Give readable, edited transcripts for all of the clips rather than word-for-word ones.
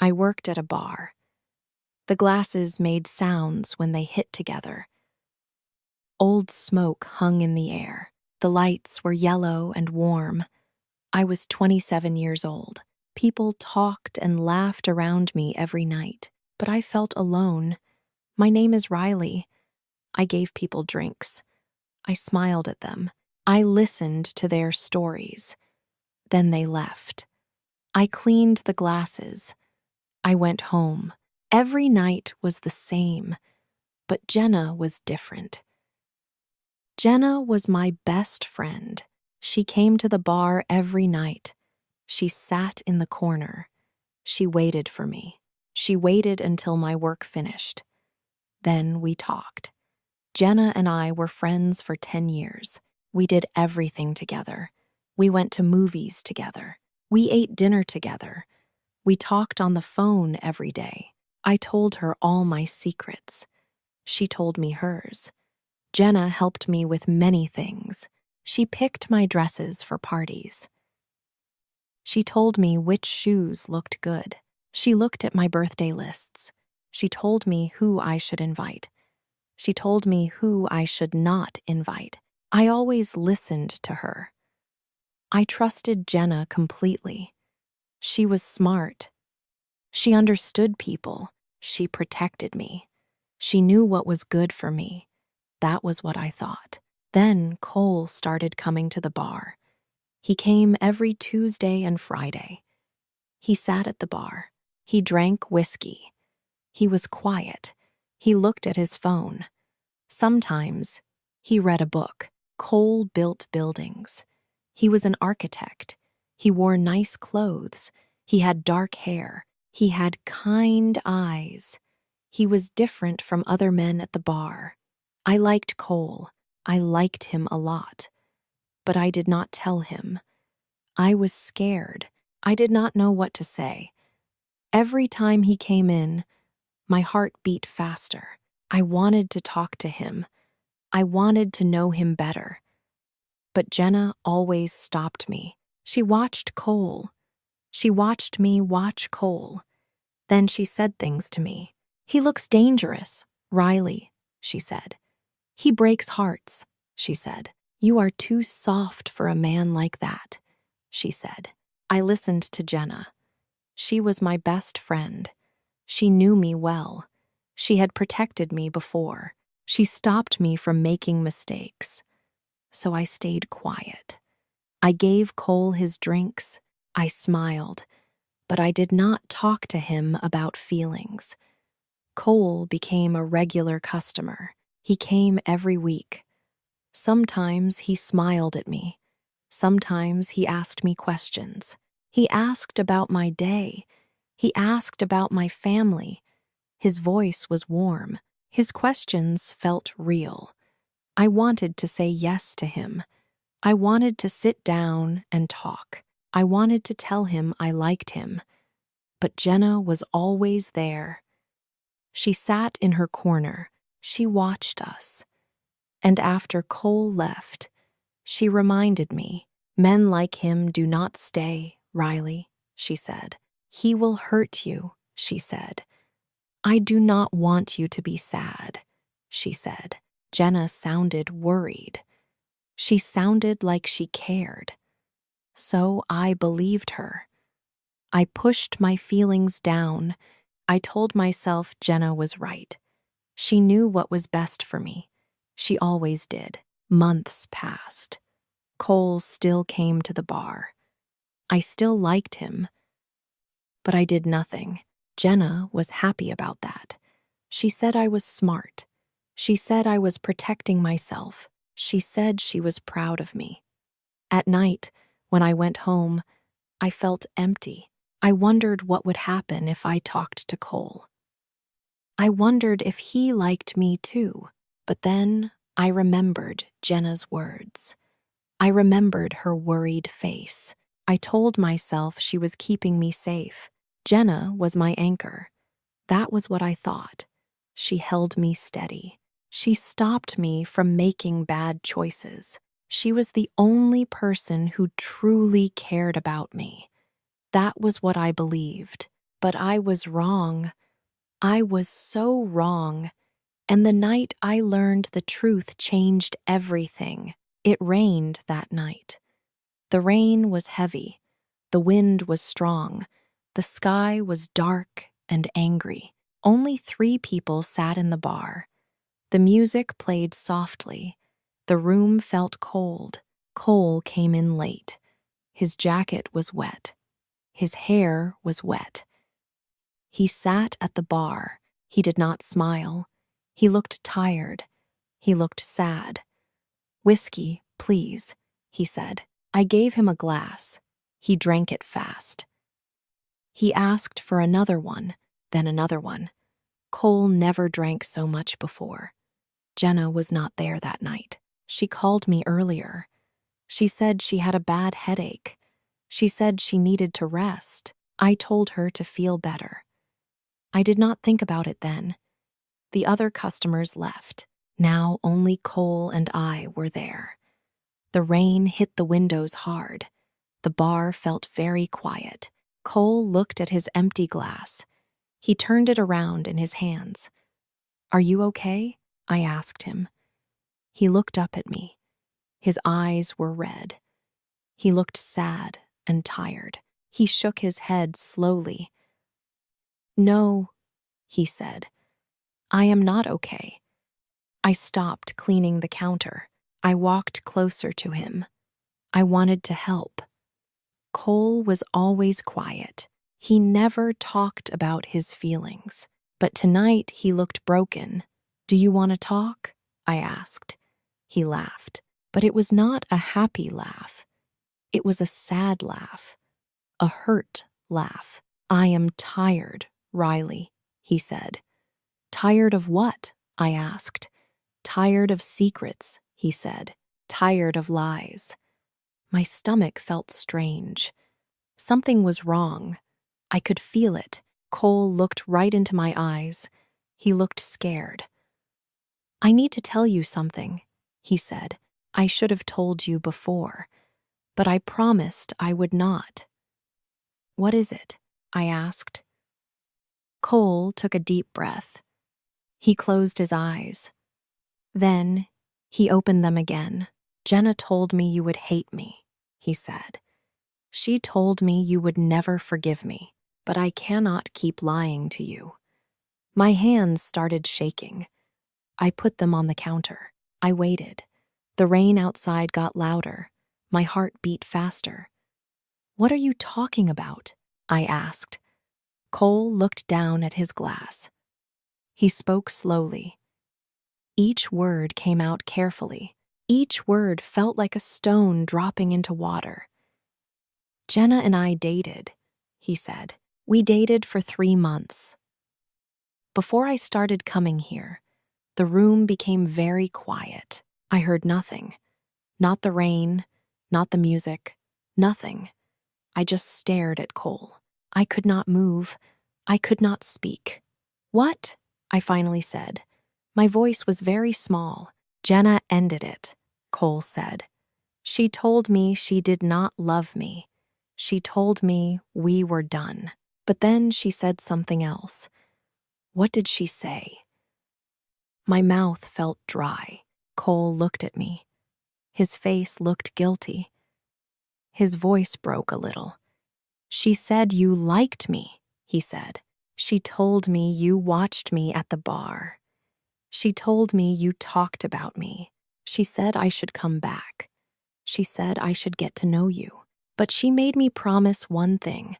I worked at a bar. The glasses made sounds when they hit together. Old smoke hung in the air. The lights were yellow and warm. I was 27 years old. People talked and laughed around me every night, but I felt alone. My name is Riley. I gave people drinks. I smiled at them. I listened to their stories. Then they left. I cleaned the glasses. I went home. Every night was the same, but Jenna was different. Jenna was my best friend. She came to the bar every night. She sat in the corner. She waited for me. She waited until my work finished. Then we talked. Jenna and I were friends for 10 years. We did everything together. We went to movies together. We ate dinner together. We talked on the phone every day. I told her all my secrets. She told me hers. Jenna helped me with many things. She picked my dresses for parties. She told me which shoes looked good. She looked at my birthday lists. She told me who I should invite. She told me who I should not invite. I always listened to her. I trusted Jenna completely. She was smart. She understood people. She protected me. She knew what was good for me. That was what I thought. Then Cole started coming to the bar. He came every Tuesday and Friday. He sat at the bar. He drank whiskey. He was quiet. He looked at his phone. Sometimes he read a book. Cole built buildings. He was an architect. He wore nice clothes. He had dark hair. He had kind eyes. He was different from other men at the bar. I liked Cole. I liked him a lot. But I did not tell him. I was scared. I did not know what to say. Every time he came in, my heart beat faster. I wanted to talk to him. I wanted to know him better. But Jenna always stopped me. She watched Cole. She watched me watch Cole. Then she said things to me. "He looks dangerous, Riley," she said. "He breaks hearts," she said. "You are too soft for a man like that," she said. I listened to Jenna. She was my best friend. She knew me well. She had protected me before. She stopped me from making mistakes. So I stayed quiet. I gave Cole his drinks. I smiled, but I did not talk to him about feelings. Cole became a regular customer. He came every week. Sometimes he smiled at me. Sometimes he asked me questions. He asked about my day. He asked about my family. His voice was warm. His questions felt real. I wanted to say yes to him. I wanted to sit down and talk. I wanted to tell him I liked him. But Jenna was always there. She sat in her corner. She watched us. And after Cole left, she reminded me, "Men like him do not stay, Riley," she said. "He will hurt you," she said. "I do not want you to be sad," she said. Jenna sounded worried. She sounded like she cared. So I believed her. I pushed my feelings down. I told myself Jenna was right. She knew what was best for me. She always did. Months passed. Cole still came to the bar. I still liked him, but I did nothing. Jenna was happy about that. She said I was smart. She said I was protecting myself. She said she was proud of me. At night, when I went home, I felt empty. I wondered what would happen if I talked to Cole. I wondered if he liked me too. But then I remembered Jenna's words. I remembered her worried face. I told myself she was keeping me safe. Jenna was my anchor. That was what I thought. She held me steady. She stopped me from making bad choices. She was the only person who truly cared about me. That was what I believed. But I was wrong. I was so wrong. And the night I learned the truth changed everything. It rained that night. The rain was heavy. The wind was strong. The sky was dark and angry. Only 3 people sat in the bar. The music played softly. The room felt cold. Cole came in late. His jacket was wet. His hair was wet. He sat at the bar. He did not smile. He looked tired. He looked sad. "Whiskey, please," he said. I gave him a glass. He drank it fast. He asked for another one, then another one. Cole never drank so much before. Jenna was not there that night. She called me earlier. She said she had a bad headache. She said she needed to rest. I told her to feel better. I did not think about it then. The other customers left. Now only Cole and I were there. The rain hit the windows hard. The bar felt very quiet. Cole looked at his empty glass. He turned it around in his hands. "Are you okay?" I asked him. He looked up at me. His eyes were red. He looked sad and tired. He shook his head slowly. "No," he said. "I am not okay." I stopped cleaning the counter. I walked closer to him. I wanted to help. Cole was always quiet. He never talked about his feelings. But tonight he looked broken. "Do you want to talk?" I asked. He laughed. But it was not a happy laugh. It was a sad laugh. A hurt laugh. "I am tired, Riley," he said. "Tired of what?" I asked. "Tired of secrets," he said. "Tired of lies." My stomach felt strange. Something was wrong. I could feel it. Cole looked right into my eyes. He looked scared. "I need to tell you something," he said. "I should have told you before, but I promised I would not." "What is it?" I asked. Cole took a deep breath. He closed his eyes. Then he opened them again. "Jenna told me you would hate me," he said. "She told me you would never forgive me, but I cannot keep lying to you." My hands started shaking. I put them on the counter. I waited. The rain outside got louder. My heart beat faster. "What are you talking about?" I asked. Cole looked down at his glass. He spoke slowly. Each word came out carefully. Each word felt like a stone dropping into water. "Jenna and I dated," he said. "We dated for 3 months. Before I started coming here, the room became very quiet. I heard nothing. Not the rain, not the music, nothing. I just stared at Cole. I could not move. I could not speak. "What?" I finally said. My voice was very small. "Jenna ended it," Cole said. "She told me she did not love me. She told me we were done." But then she said something else. What did she say? My mouth felt dry. Cole looked at me. His face looked guilty. His voice broke a little. "She said you liked me," he said. "She told me you watched me at the bar. She told me you talked about me. She said I should come back. She said I should get to know you. But she made me promise one thing."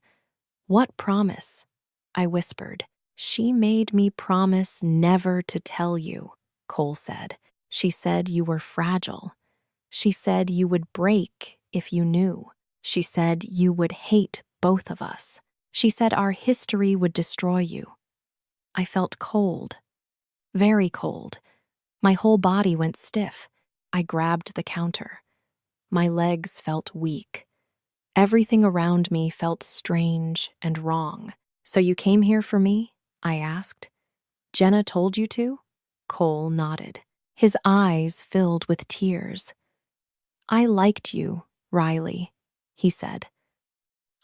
"What promise?" I whispered. "She made me promise never to tell you," Cole said. "She said you were fragile. She said you would break if you knew. She said you would hate both of us. She said our history would destroy you." I felt cold. Very cold. My whole body went stiff. I grabbed the counter. My legs felt weak. Everything around me felt strange and wrong. "So you came here for me?" I asked. "Jenna told you to?" Cole nodded. His eyes filled with tears. "I liked you, Riley," he said.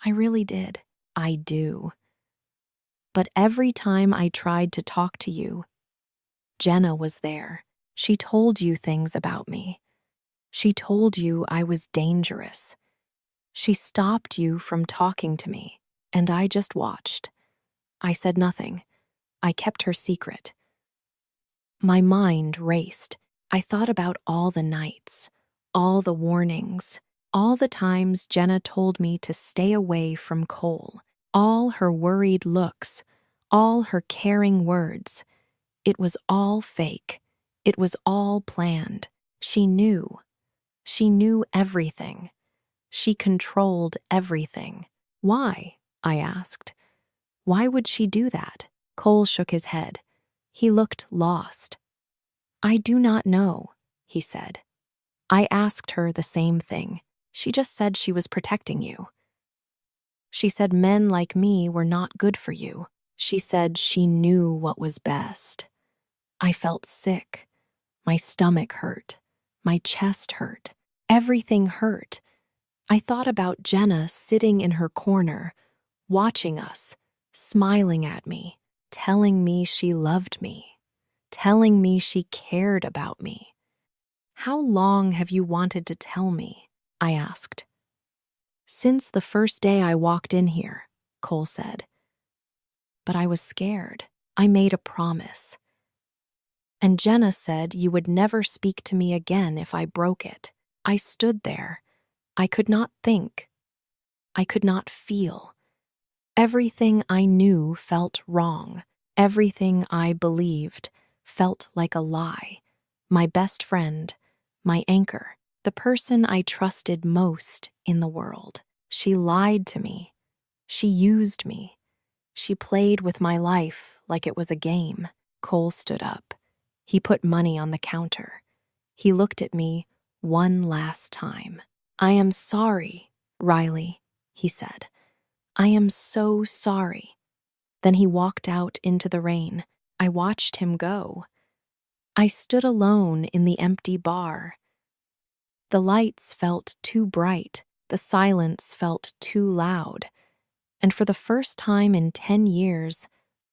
"I really did." "I do." But every time I tried to talk to you, Jenna was there. She told you things about me. She told you I was dangerous. She stopped you from talking to me, and I just watched. I said nothing. I kept her secret. My mind raced. I thought about all the nights, all the warnings, all the times Jenna told me to stay away from Cole, all her worried looks, all her caring words. It was all fake. It was all planned. She knew. She knew everything. She controlled everything. Why? I asked. Why would she do that? Cole shook his head. He looked lost. I do not know, he said. I asked her the same thing. She just said she was protecting you. She said men like me were not good for you. She said she knew what was best. I felt sick. My stomach hurt. My chest hurt. Everything hurt. I thought about Jenna sitting in her corner, watching us, smiling at me, telling me she loved me, telling me she cared about me. How long have you wanted to tell me? I asked. Since the first day I walked in here, Cole said. But I was scared. I made a promise. And Jenna said you would never speak to me again if I broke it. I stood there. I could not think. I could not feel. Everything I knew felt wrong. Everything I believed felt like a lie. My best friend, my anchor, the person I trusted most in the world. She lied to me. She used me. She played with my life like it was a game. Cole stood up. He put money on the counter. He looked at me one last time. I am sorry, Riley, he said. I am so sorry. Then he walked out into the rain. I watched him go. I stood alone in the empty bar. The lights felt too bright. The silence felt too loud. And for the first time in 10 years,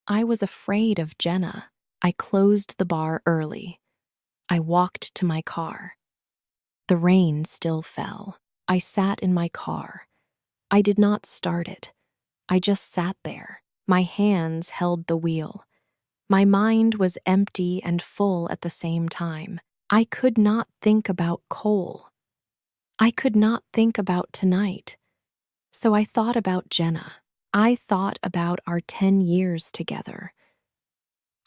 I was afraid of Jenna. I closed the bar early. I walked to my car. The rain still fell. I sat in my car. I did not start it. I just sat there. My hands held the wheel. My mind was empty and full at the same time. I could not think about Cole. I could not think about tonight. So I thought about Jenna. I thought about our 10 years together.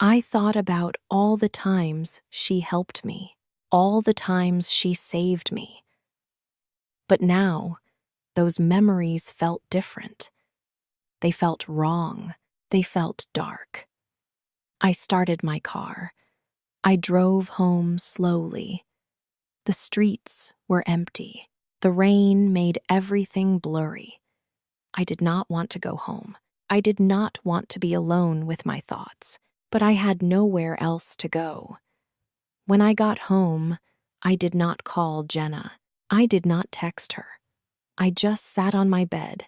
I thought about all the times she helped me, all the times she saved me. But now, those memories felt different. They felt wrong. They felt dark. I started my car. I drove home slowly. The streets were empty. The rain made everything blurry. I did not want to go home. I did not want to be alone with my thoughts, but I had nowhere else to go. When I got home, I did not call Jenna. I did not text her. I just sat on my bed.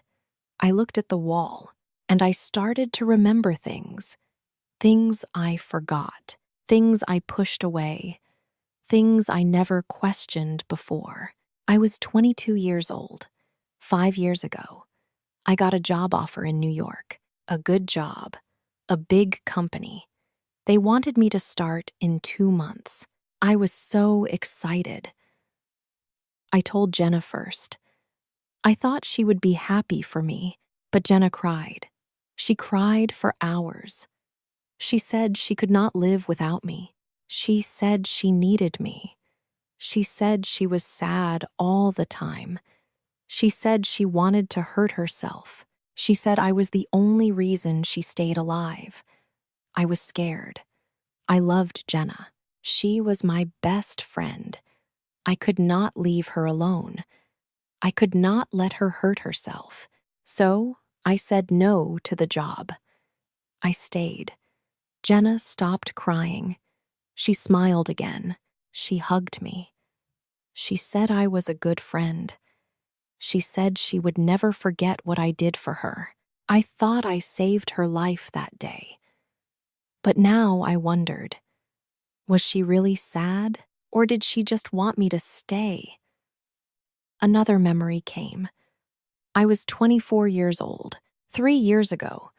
I looked at the wall, and I started to remember things. Things I forgot. Things I pushed away. Things I never questioned before. I was 22 years old. 5 years ago, I got a job offer in New York. A good job. A big company. They wanted me to start in 2 months. I was so excited. I told Jenna first. I thought she would be happy for me, but Jenna cried. She cried for hours. She said she could not live without me. She said she needed me. She said she was sad all the time. She said she wanted to hurt herself. She said I was the only reason she stayed alive. I was scared. I loved Jenna. She was my best friend. I could not leave her alone. I could not let her hurt herself. So I said no to the job. I stayed. Jenna stopped crying. She smiled again. She hugged me. She said I was a good friend. She said she would never forget what I did for her. I thought I saved her life that day. But now I wondered, was she really sad, or did she just want me to stay? Another memory came. I was 24 years old. 3 years ago,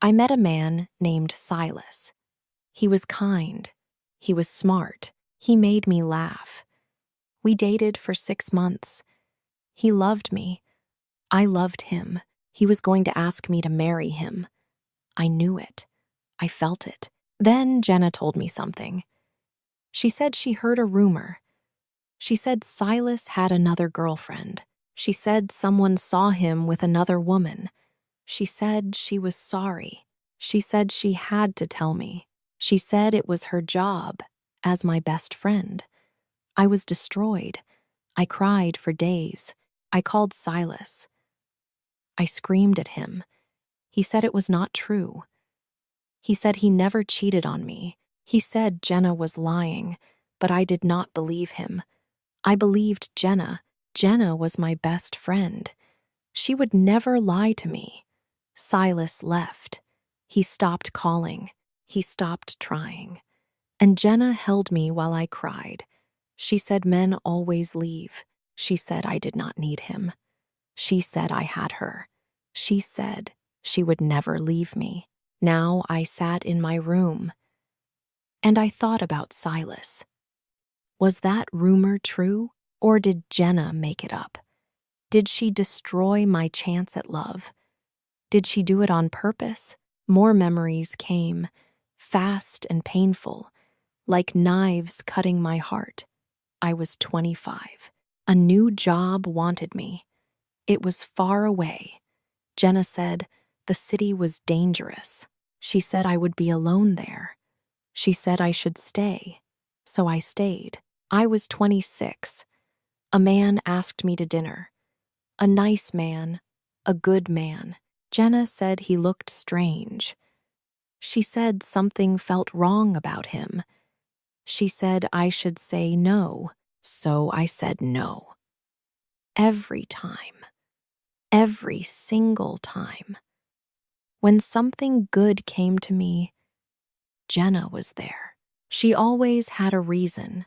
I met a man named Silas. He was kind. He was smart. He made me laugh. We dated for 6 months. He loved me. I loved him. He was going to ask me to marry him. I knew it. I felt it. Then Jenna told me something. She said she heard a rumor. She said Silas had another girlfriend. She said someone saw him with another woman. She said she was sorry. She said she had to tell me. She said it was her job as my best friend. I was destroyed. I cried for days. I called Silas. I screamed at him. He said it was not true. He said he never cheated on me. He said Jenna was lying, but I did not believe him. I believed Jenna. Jenna was my best friend. She would never lie to me. Silas left. He stopped calling. He stopped trying. And Jenna held me while I cried. She said men always leave. She said I did not need him. She said I had her. She said she would never leave me. Now I sat in my room, and I thought about Silas. Was that rumor true, or did Jenna make it up? Did she destroy my chance at love? Did she do it on purpose? More memories came, fast and painful, like knives cutting my heart. I was 25. A new job wanted me. It was far away. Jenna said the city was dangerous. She said I would be alone there. She said I should stay. So I stayed. I was 26. A man asked me to dinner. A nice man, a good man. Jenna said he looked strange. She said something felt wrong about him. She said I should say no, so I said no. Every time. Every single time. When something good came to me, Jenna was there. She always had a reason.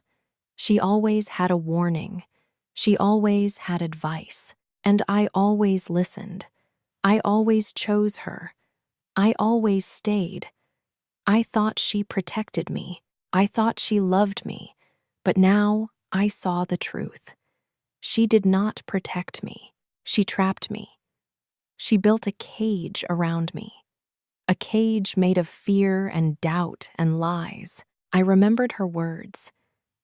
She always had a warning. She always had advice. And I always listened. I always chose her. I always stayed. I thought she protected me. I thought she loved me. But now I saw the truth. She did not protect me. She trapped me. She built a cage around me. A cage made of fear and doubt and lies. I remembered her words.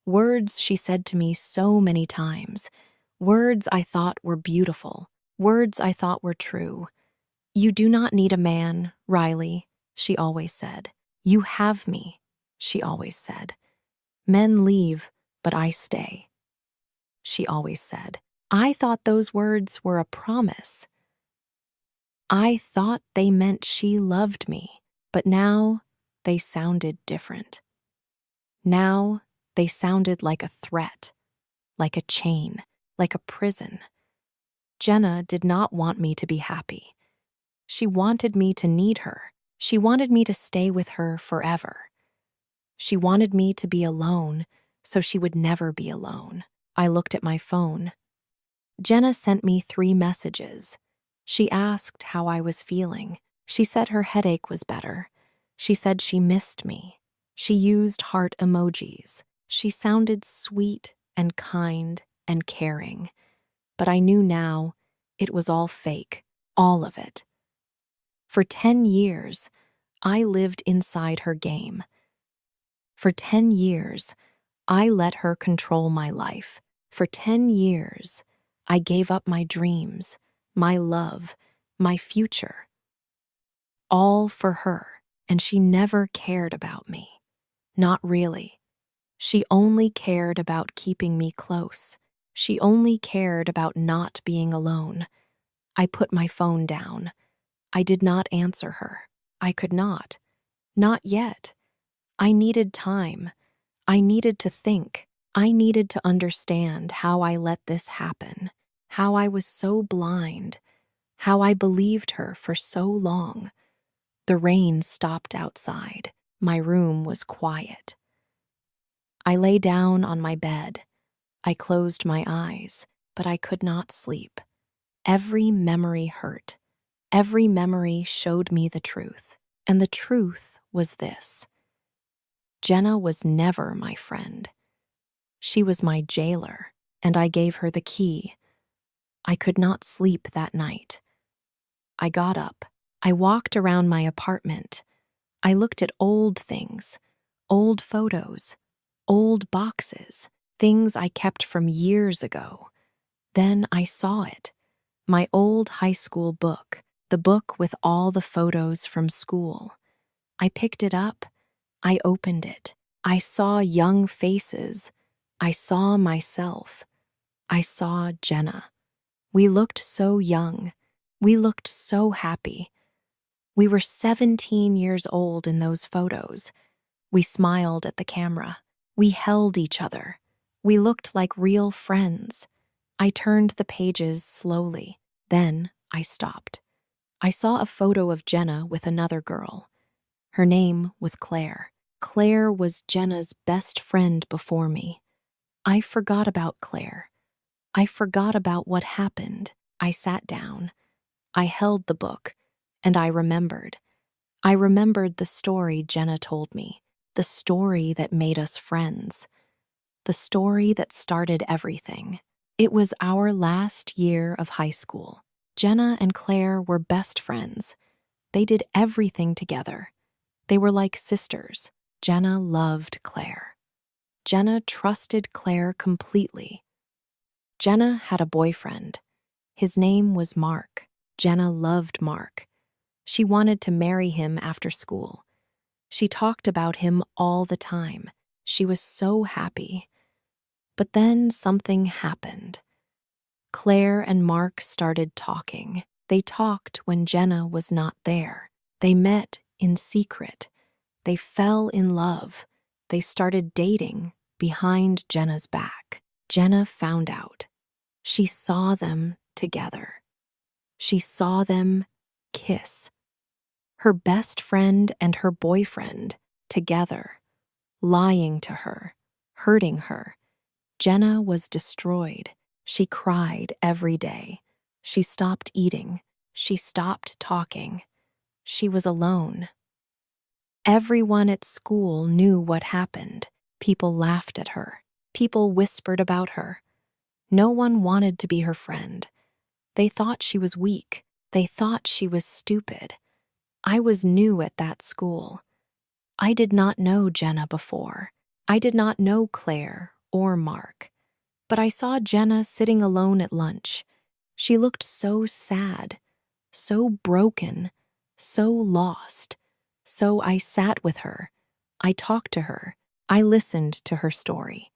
Words she said to me so many times. Words I thought were beautiful. Words I thought were true. You do not need a man, Riley, she always said. You have me, she always said. Men leave, but I stay, she always said. I thought those words were a promise. I thought they meant she loved me, but now they sounded different. Now they sounded like a threat, like a chain, like a prison. Jenna did not want me to be happy. She wanted me to need her. She wanted me to stay with her forever. She wanted me to be alone, so she would never be alone. I looked at my phone. Jenna sent me 3 messages. She asked how I was feeling. She said her headache was better. She said she missed me. She used heart emojis. She sounded sweet and kind and caring. But I knew now it was all fake, all of it. For 10 years, I lived inside her game. For 10 years, I let her control my life. For 10 years, I gave up my dreams, my love, my future. All for her, and she never cared about me. Not really. She only cared about keeping me close. She only cared about not being alone. I put my phone down. I did not answer her. I could not. Not yet. I needed time. I needed to think. I needed to understand how I let this happen, how I was so blind, How I believed her for so long. The rain stopped outside. My room was quiet. I lay down on my bed. I closed my eyes, but I could not sleep. Every memory hurt. Every memory showed me the truth. And the truth was this: Jenna was never my friend. She was my jailer, and I gave her the key. I could not sleep that night. I got up. I walked around my apartment. I looked at old things, old photos, old boxes, things I kept from years ago. Then I saw it. My old high school book, the book with all the photos from school. I picked it up. I opened it. I saw young faces. I saw myself. I saw Jenna. We looked so young. We looked so happy. We were 17 years old in those photos. We smiled at the camera. We held each other. We looked like real friends. I turned the pages slowly. Then I stopped. I saw a photo of Jenna with another girl. Her name was Claire. Claire was Jenna's best friend before me. I forgot about Claire. I forgot about what happened. I sat down. I held the book, and I remembered. I remembered the story Jenna told me, the story that made us friends, the story that started everything. It was our last year of high school. Jenna and Claire were best friends. They did everything together. They were like sisters. Jenna loved Claire. Jenna trusted Claire completely. Jenna had a boyfriend. His name was Mark. Jenna loved Mark. She wanted to marry him after school. She talked about him all the time. She was so happy. But then something happened. Claire and Mark started talking. They talked when Jenna was not there. They met in secret. They fell in love. They started dating behind Jenna's back. Jenna found out. She saw them together. She saw them kiss. Her best friend and her boyfriend together, lying to her, hurting her. Jenna was destroyed. She cried every day. She stopped eating. She stopped talking. She was alone. Everyone at school knew what happened. People laughed at her. People whispered about her. No one wanted to be her friend. They thought she was weak. They thought she was stupid. I was new at that school. I did not know Jenna before. I did not know Claire or Mark. But I saw Jenna sitting alone at lunch. She looked so sad, so broken, so lost. So I sat with her. I talked to her. I listened to her story.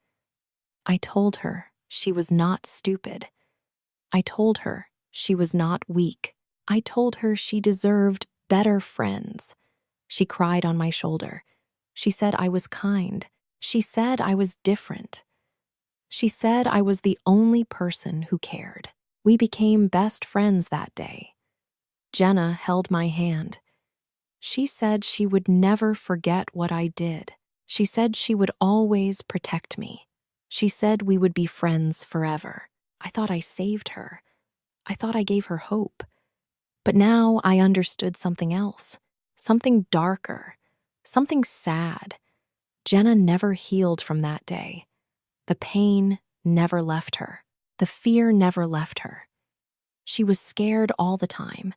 I told her she was not stupid. I told her she was not weak. I told her she deserved better friends. She cried on my shoulder. She said I was kind. She said I was different. She said I was the only person who cared. We became best friends that day. Jenna held my hand. She said she would never forget what I did. She said she would always protect me. She said we would be friends forever. I thought I saved her. I thought I gave her hope. But now I understood something else, something darker, something sad. Jenna never healed from that day. The pain never left her. The fear never left her. She was scared all the time.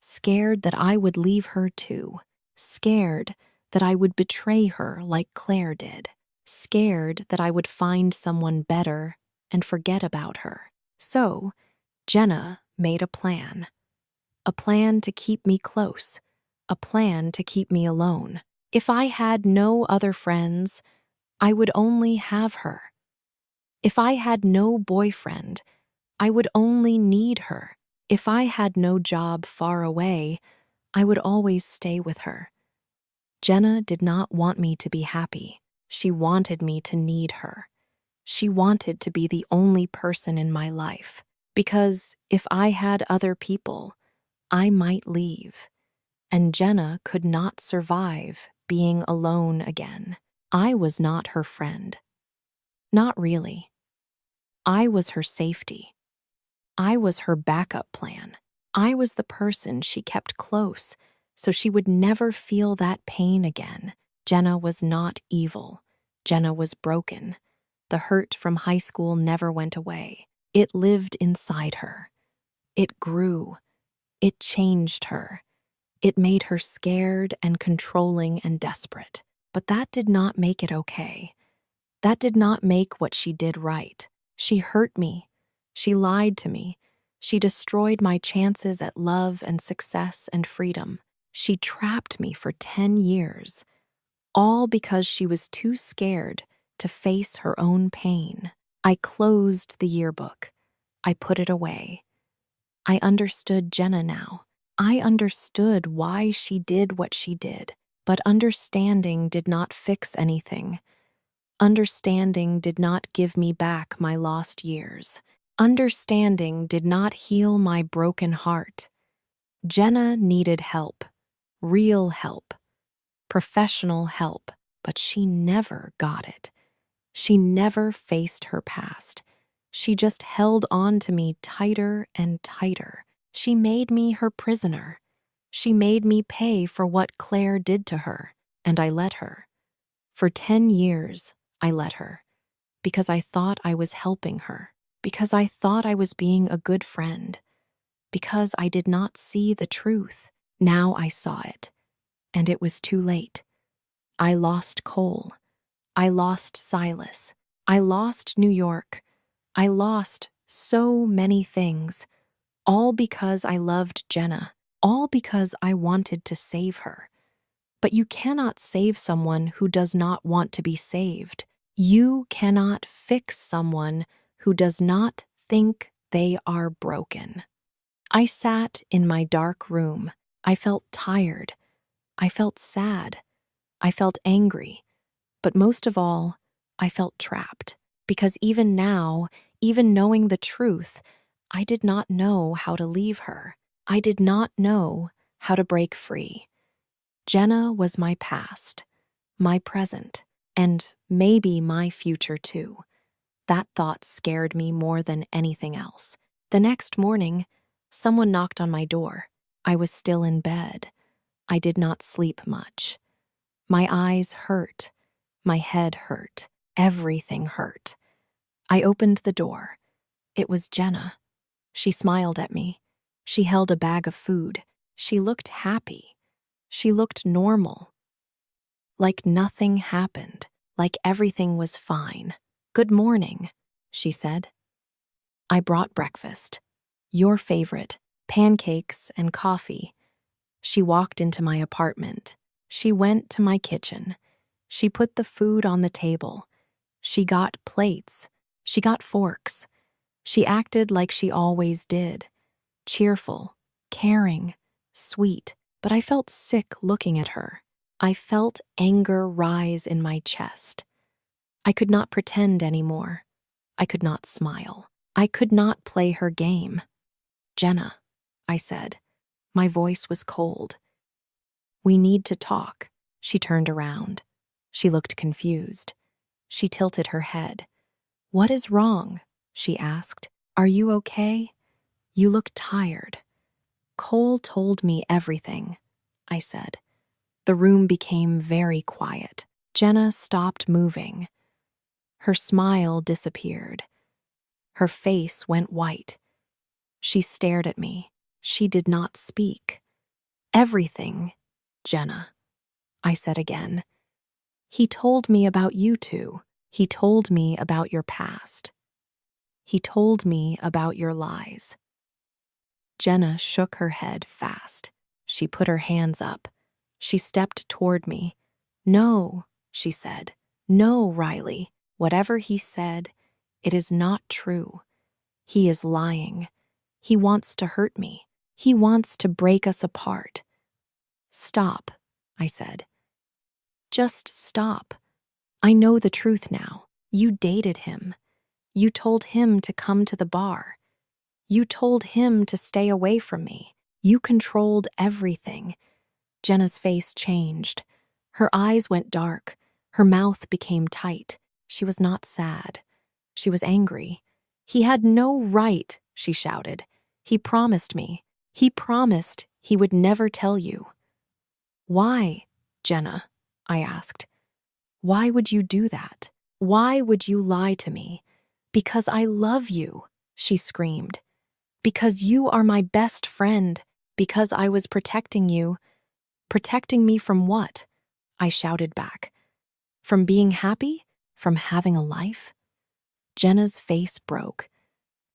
Scared that I would leave her too. Scared that I would betray her like Claire did. Scared that I would find someone better and forget about her. So, Jenna made a plan. A plan to keep me close. A plan to keep me alone. If I had no other friends, I would only have her. If I had no boyfriend, I would only need her. If I had no job far away, I would always stay with her. Jenna did not want me to be happy. She wanted me to need her. She wanted to be the only person in my life. Because if I had other people, I might leave, and Jenna could not survive being alone again. I was not her friend. Not really. I was her safety. I was her backup plan. I was the person she kept close so she would never feel that pain again. Jenna was not evil. Jenna was broken. The hurt from high school never went away. It lived inside her. It grew. It changed her. It made her scared and controlling and desperate. But that did not make it okay. That did not make what she did right. She hurt me. She lied to me. She destroyed my chances at love and success and freedom. She trapped me for 10 years, all because she was too scared to face her own pain. I closed the yearbook. I put it away. I understood Jenna now. I understood why she did what she did, but understanding did not fix anything. Understanding did not give me back my lost years. Understanding did not heal my broken heart. Jenna needed help, real help, professional help, but she never got it. She never faced her past. She just held on to me tighter and tighter. She made me her prisoner. She made me pay for what Claire did to her, and I let her. For 10 years, I let her, because I thought I was helping her, because I thought I was being a good friend, because I did not see the truth. Now I saw it, and it was too late. I lost Cole. I lost Silas. I lost New York. I lost so many things, all because I loved Jenna, all because I wanted to save her. But you cannot save someone who does not want to be saved. You cannot fix someone who does not think they are broken. I sat in my dark room. I felt tired. I felt sad. I felt angry. But most of all, I felt trapped. Because even now, even knowing the truth, I did not know how to leave her. I did not know how to break free. Jenna was my past, my present, and maybe my future too. That thought scared me more than anything else. The next morning, someone knocked on my door. I was still in bed. I did not sleep much. My eyes hurt. My head hurt. Everything hurt. I opened the door. It was Jenna. She smiled at me. She held a bag of food. She looked happy. She looked normal. Like nothing happened, like everything was fine. "Good morning," she said. I brought breakfast. Your favorite, pancakes and coffee. She walked into my apartment. She went to my kitchen. She put the food on the table. She got plates. She got forks. She acted like she always did. Cheerful, caring, sweet. But I felt sick looking at her. I felt anger rise in my chest. I could not pretend anymore. I could not smile. I could not play her game. "Jenna," I said. My voice was cold. "We need to talk." She turned around. She looked confused. She tilted her head. "What is wrong?" she asked. "Are you okay? You look tired." "Cole told me everything," I said. The room became very quiet. Jenna stopped moving. Her smile disappeared. Her face went white. She stared at me. She did not speak. "Everything, Jenna," I said again. "He told me about you two. He told me about your past. He told me about your lies." Jenna shook her head fast. She put her hands up. She stepped toward me. "No," she said. "No, Riley. Whatever he said, it is not true. He is lying. He wants to hurt me. He wants to break us apart." "Stop," I said. "Just stop. I know the truth now. You dated him. You told him to come to the bar. You told him to stay away from me. You controlled everything. Jenna's face changed. Her eyes went dark. Her mouth became tight. She was not sad. She was angry. He had no right, she shouted. He promised me. He promised he would never tell you. Why, Jenna? I asked. Why would you do that? Why would you lie to me? Because I love you, she screamed. Because you are my best friend. Because I was protecting you. Protecting me from what? I shouted back. From being happy? From having a life? Jenna's face broke.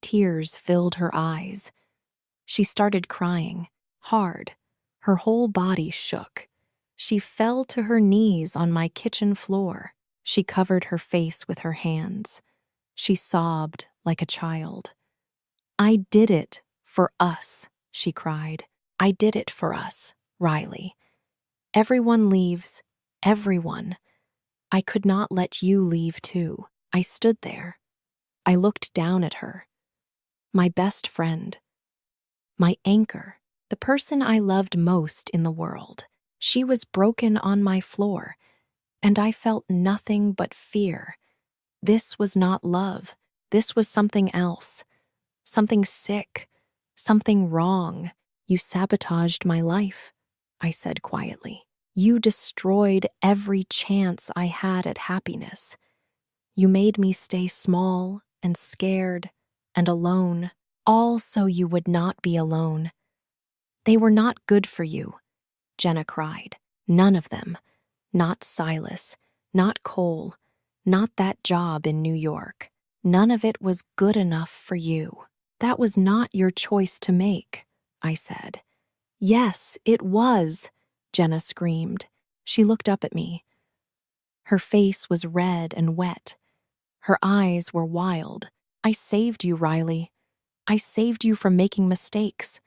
Tears filled her eyes. She started crying, hard. Her whole body shook. She fell to her knees on my kitchen floor. She covered her face with her hands. She sobbed like a child. I did it for us, she cried. I did it for us, Riley. Everyone leaves. Everyone. I could not let you leave too. I stood there. I looked down at her. My best friend. My anchor. The person I loved most in the world. She was broken on my floor, and I felt nothing but fear. This was not love. This was something else. Something sick. Something wrong. You sabotaged my life, I said quietly. You destroyed every chance I had at happiness. You made me stay small and scared and alone, all so you would not be alone. They were not good for you, Jenna cried. None of them. Not Silas, not Cole, not that job in New York. None of it was good enough for you. That was not your choice to make, I said. Yes, it was, Jenna screamed. She looked up at me. Her face was red and wet. Her eyes were wild. I saved you, Riley. I saved you from making mistakes.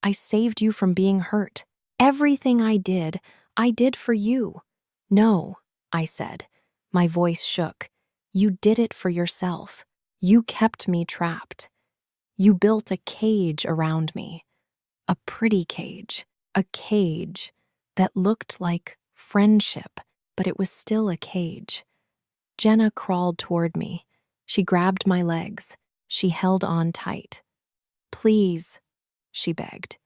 I saved you from being hurt. Everything I did for you. No, I said. My voice shook. You did it for yourself. You kept me trapped. You built a cage around me. A pretty cage. A cage that looked like friendship, but it was still a cage. Jenna crawled toward me. She grabbed my legs. She held on tight. Please, she begged.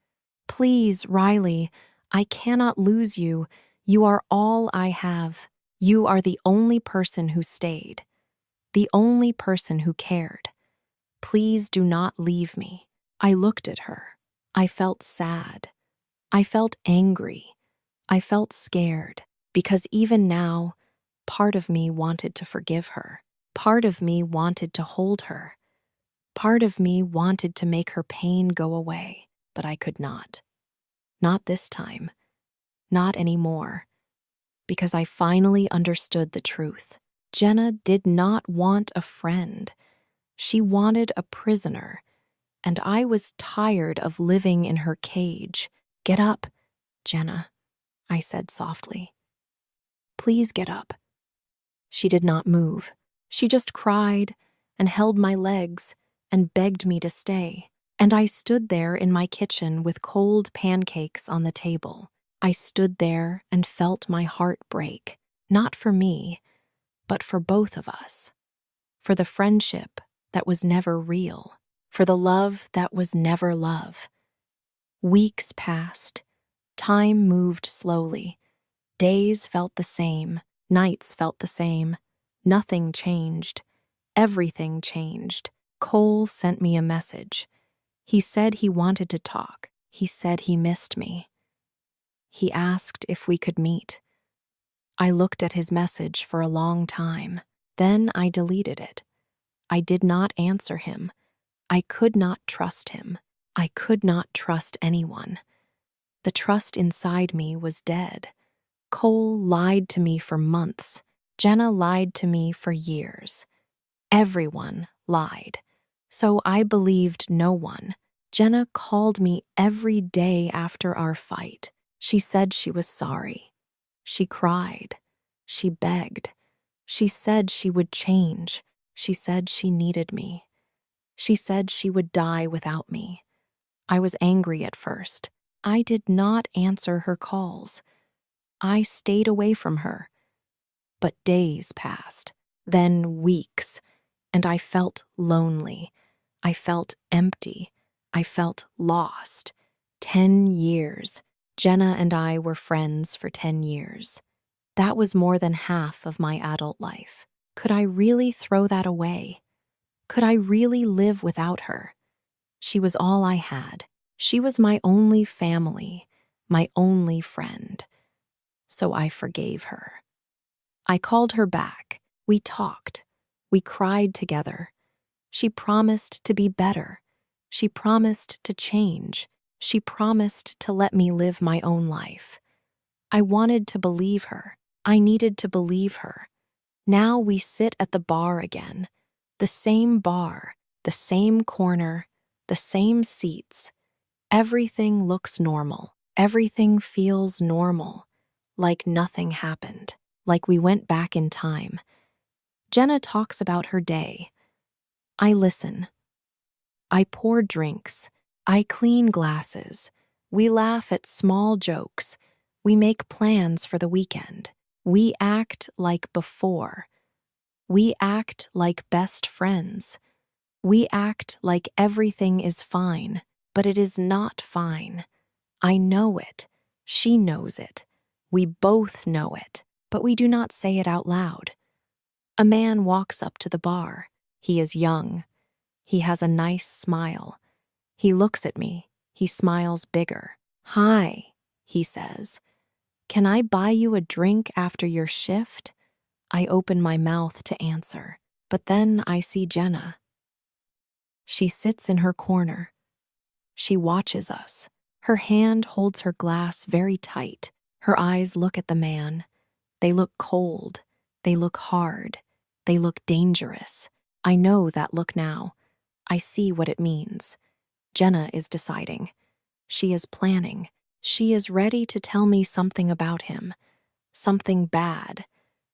Please, Riley, I cannot lose you. You are all I have. You are the only person who stayed. The only person who cared. Please do not leave me. I looked at her. I felt sad. I felt angry. I felt scared, because even now, part of me wanted to forgive her. Part of me wanted to hold her. Part of me wanted to make her pain go away, but I could not. Not this time. Not anymore. Because I finally understood the truth. Jenna did not want a friend. She wanted a prisoner, and I was tired of living in her cage. Get up, Jenna, I said softly. Please get up. She did not move. She just cried and held my legs and begged me to stay. And I stood there in my kitchen with cold pancakes on the table. I stood there and felt my heart break, not for me, but for both of us. For the friendship that was never real. For the love that was never love. Weeks passed. Time moved slowly. Days felt the same. Nights felt the same. Nothing changed. Everything changed. Cole sent me a message. He said he wanted to talk. He said he missed me. He asked if we could meet. I looked at his message for a long time. Then I deleted it. I did not answer him. I could not trust him. I could not trust anyone. The trust inside me was dead. Cole lied to me for months. Jenna lied to me for years. Everyone lied. So I believed no one. Jenna called me every day after our fight. She said she was sorry. She cried. She begged. She said she would change. She said she needed me. She said she would die without me. I was angry at first. I did not answer her calls. I stayed away from her. But days passed, then weeks, and I felt lonely. I felt empty. I felt lost. 10 years. Jenna and I were friends for 10 years. That was more than half of my adult life. Could I really throw that away? Could I really live without her? She was all I had. She was my only family, my only friend. So I forgave her. I called her back. We talked. We cried together. She promised to be better. She promised to change. She promised to let me live my own life. I wanted to believe her. I needed to believe her. Now we sit at the bar again. The same bar, the same corner, the same seats. Everything looks normal. Everything feels normal. Like nothing happened. Like we went back in time. Jenna talks about her day. I listen. I pour drinks. I clean glasses. We laugh at small jokes. We make plans for the weekend. We act like before. We act like best friends. We act like everything is fine, but it is not fine. I know it. She knows it. We both know it, but we do not say it out loud. A man walks up to the bar. He is young. He has a nice smile. He looks at me. He smiles bigger. "Hi," he says. "Can I buy you a drink after your shift?" I open my mouth to answer, but then I see Jenna. She sits in her corner. She watches us. Her hand holds her glass very tight. Her eyes look at the man. They look cold. They look hard. They look dangerous. I know that look now. I see what it means. Jenna is deciding. She is planning. She is ready to tell me something about him. Something bad.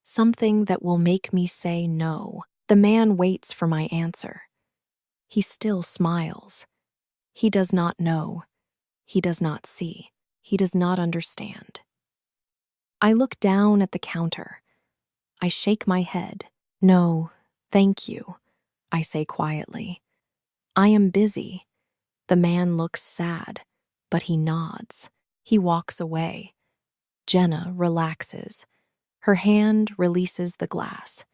Something that will make me say no. The man waits for my answer. He still smiles. He does not know. He does not see. He does not understand. I look down at the counter. I shake my head. "No, thank you," I say quietly. "I am busy." The man looks sad, but he nods. He walks away. Jenna relaxes. Her hand releases the glass.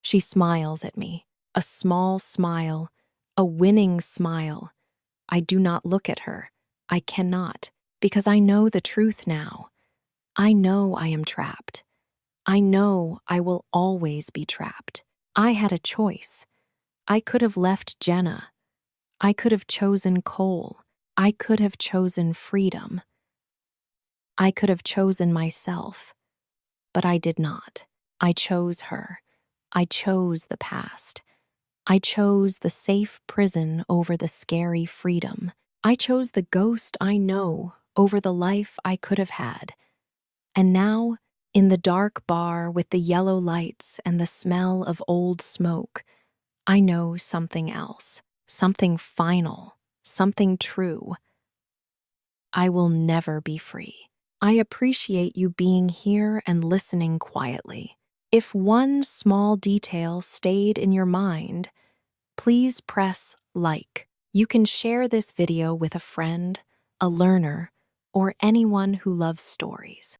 She smiles at me. A small smile. A winning smile. I do not look at her. I cannot, because I know the truth now. I know I am trapped. I know I will always be trapped. I had a choice. I could have left Jenna. I could have chosen Cole. I could have chosen freedom. I could have chosen myself. But I did not. I chose her. I chose the past. I chose the safe prison over the scary freedom. I chose the ghost I know over the life I could have had. And now, in the dark bar with the yellow lights and the smell of old smoke, I know something else, something final, something true. I will never be free. I appreciate you being here and listening quietly. If one small detail stayed in your mind, please press like. You can share this video with a friend, a learner, or anyone who loves stories.